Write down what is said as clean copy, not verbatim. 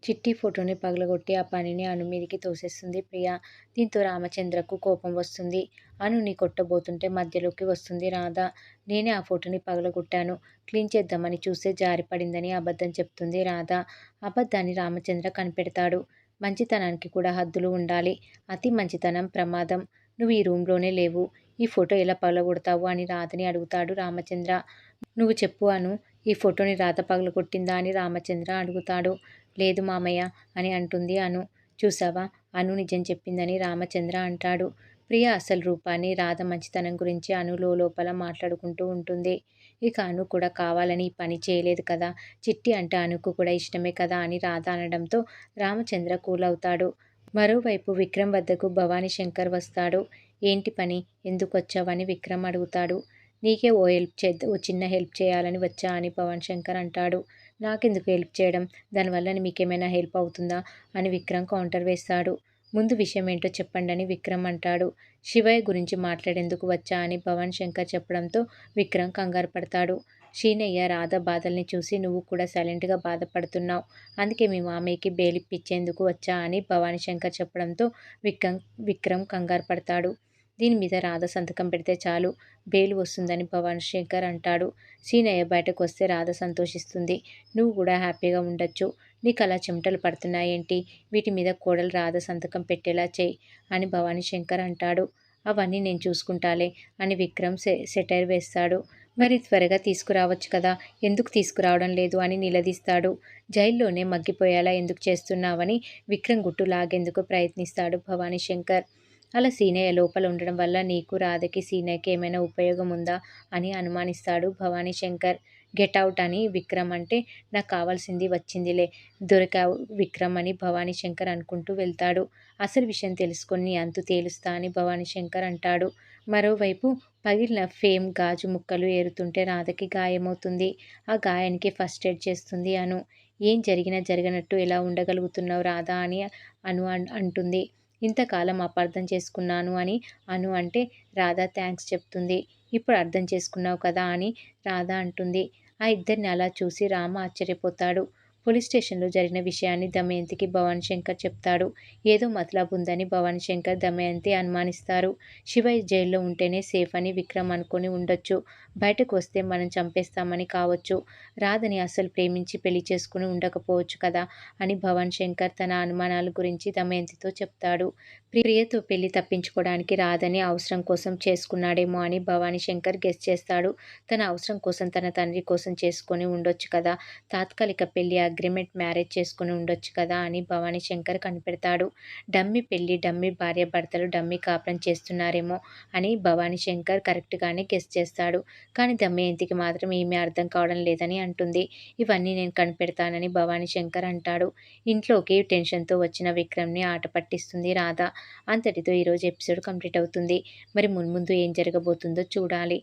చిట్టి ఫోటోని పగలగొట్టి ఆ పనిని అను మీదికి తోసేస్తుంది ప్రియ. దీంతో రామచంద్రకు కోపం వస్తుంది. అనుని కొట్టబోతుంటే మధ్యలోకి వస్తుంది రాధ. నేనే ఆ ఫోటోని పగలగొట్టాను. క్లీన్ చేద్దామని చూస్తే జారిపడిందని అబద్ధం చెప్తుంది రాధ. అబద్ధాన్ని రామచంద్ర కనిపెడతాడు. మంచితనానికి కూడా హద్దులు ఉండాలి. అతి మంచితనం ప్రమాదం. నువ్వు ఈ రూంలోనే లేవు. ఈ ఫోటో ఎలా పగలగొడతావు అని రాధని అడుగుతాడు రామచంద్ర. నువ్వు చెప్పు అను. ఈ ఫోటోని రాధ పగలగొట్టిందా అని రామచంద్ర అడుగుతాడు. లేదు మామయ్య అని అంటుంది అను. చూసావా అను నిజం చెప్పిందని రామచంద్ర అంటాడు. ప్రియ అసలు రూపాన్ని, రాధ మంచితనం గురించి అను లోపల మాట్లాడుకుంటూ ఉంటుంది. ఇక అను కూడా కావాలని ఈ పని చేయలేదు కదా. చిట్టి అంటే అనుకు కూడా ఇష్టమే కదా అని రాధ అనడంతో రామచంద్ర కూల్ అవుతాడు. మరోవైపు విక్రమ్ వద్దకు భవానీ శంకర్ వస్తాడు. ఏంటి పని? ఎందుకు వచ్చావని విక్రమ్ అడుగుతాడు. నీకే ఓ చిన్న హెల్ప్ చేయాలని వచ్చా అని భవానీ శంకర్ అంటాడు. నాకెందుకు హెల్ప్ చేయడం? దానివల్ల మీకేమైనా హెల్ప్ అవుతుందా అని విక్రమ్ కౌంటర్ వేస్తాడు. ముందు విషయం ఏంటో చెప్పండని విక్రమ్ అంటాడు. శివయ్య గురించి మాట్లాడేందుకు వచ్చా అని భవానీ శంకర్ చెప్పడంతో విక్రమ్ కంగారు పడతాడు. శీనయ్య రాధ బాధల్ని చూసి నువ్వు కూడా సైలెంట్గా బాధపడుతున్నావు. అందుకే మీ మామయ్యకి బెయిల్ ఇప్పించేందుకు వచ్చా అని భవానీ శంకర్ చెప్పడంతో విక్రమ్ కంగారు పడతాడు. దీని మీద రాధ సంతకం పెడితే చాలు, బెయిల్ వస్తుందని భవానీ శంకర్ అంటాడు. సీనయ్య బయటకు వస్తే రాధ సంతోషిస్తుంది. నువ్వు కూడా హ్యాపీగా ఉండొచ్చు. నీకు అలా చెమటలు పడుతున్నాయేంటి? వీటి మీద కోడలు రాధ సంతకం పెట్టేలా చెయ్యి అని భవానీ శంకర్ అంటాడు. అవన్నీ నేను చూసుకుంటాలే అని విక్రమ్ సెటైర్ వేస్తాడు. మరి త్వరగా తీసుకురావచ్చు కదా, ఎందుకు తీసుకురావడం లేదు అని నిలదీస్తాడు. జైల్లోనే మగ్గిపోయేలా ఎందుకు చేస్తున్నావని విక్రమ్ గుట్టు లాగేందుకు ప్రయత్నిస్తాడు భవానీ శంకర్. అలా సీనయ్య లోపల ఉండడం వల్ల నీకు, రాధకి, సీనయ్యకి ఏమైనా ఉపయోగం ఉందా అని అనుమానిస్తాడు భవానీ శంకర్. గెట్ అవుట్ అని విక్రమ్ అంటే నాకు కావాల్సింది వచ్చిందిలే, దొరికావు విక్రమ్ అని భవానీ శంకర్ అనుకుంటూ వెళ్తాడు. అసలు విషయం తెలుసుకొని నీ అంతు తేలుస్తా అని భవానీ శంకర్ అంటాడు. మరోవైపు పగిలిన ఫేమ్ గాజు ముక్కలు ఏరుతుంటే రాధకి గాయమవుతుంది. ఆ గాయానికి ఫస్ట్ ఎయిడ్ చేస్తుంది అను. ఏం జరిగినా జరిగినట్టు ఎలా ఉండగలుగుతున్నావు రాధా అని అను అంటుంది. ఇంతకాలం అపార్థం చేసుకున్నాను అని అను అంటే రాధ థ్యాంక్స్ చెప్తుంది. ఇప్పుడు అర్థం చేసుకున్నావు కదా అని రాధ అంటుంది. ఆ ఇద్దరిని అలా చూసి రామ ఆశ్చర్యపోతాడు. పోలీస్ స్టేషన్లో జరిగిన విషయాన్ని దమయంతికి భవానీ శంకర్ చెప్తాడు. ఏదో మతలబు ఉందని భవానీ శంకర్, దమయంతి అనుమానిస్తారు. శివయ్య జైల్లో ఉంటేనే సేఫ్ అని విక్రమ్ అనుకొని ఉండొచ్చు. బయటకు వస్తే మనం చంపేస్తామని కావచ్చు. రాధని అసలు ప్రేమించి పెళ్లి చేసుకుని ఉండకపోవచ్చు కదా అని భవానీ శంకర్ తన అనుమానాల గురించి దమయంతితో చెప్తాడు. ప్రియతో పెళ్లి తప్పించుకోవడానికి రాధని అవసరం కోసం చేసుకున్నాడేమో అని భవానీ శంకర్ గెస్ చేస్తాడు. తన అవసరం కోసం తన తండ్రి కోసం చేసుకొని ఉండొచ్చు కదా, తాత్కాలిక పెళ్లి అగ్రిమెంట్ మ్యారేజ్ చేసుకుని ఉండొచ్చు కదా అని భవానీ శంకర్ కనిపెడతాడు. డమ్మీ పెళ్లి, డమ్మీ భార్య భర్తలు డమ్మీ కాపురం చేస్తున్నారేమో అని భవానీ శంకర్ కరెక్ట్గానే గెస్ చేస్తాడు. కానీ దమయంతికి మాత్రం ఏమీ అర్థం కావడం లేదని అంటుంది. ఇవన్నీ నేను కనిపెడతానని భవానీ శంకర్ అంటాడు. ఇంట్లోకి టెన్షన్తో వచ్చిన విక్రమ్ని ఆట పట్టిస్తుంది రాధ. అంతటితో ఈరోజు ఎపిసోడ్ కంప్లీట్ అవుతుంది. మరి మున్ముందు ఏం జరగబోతుందో చూడాలి.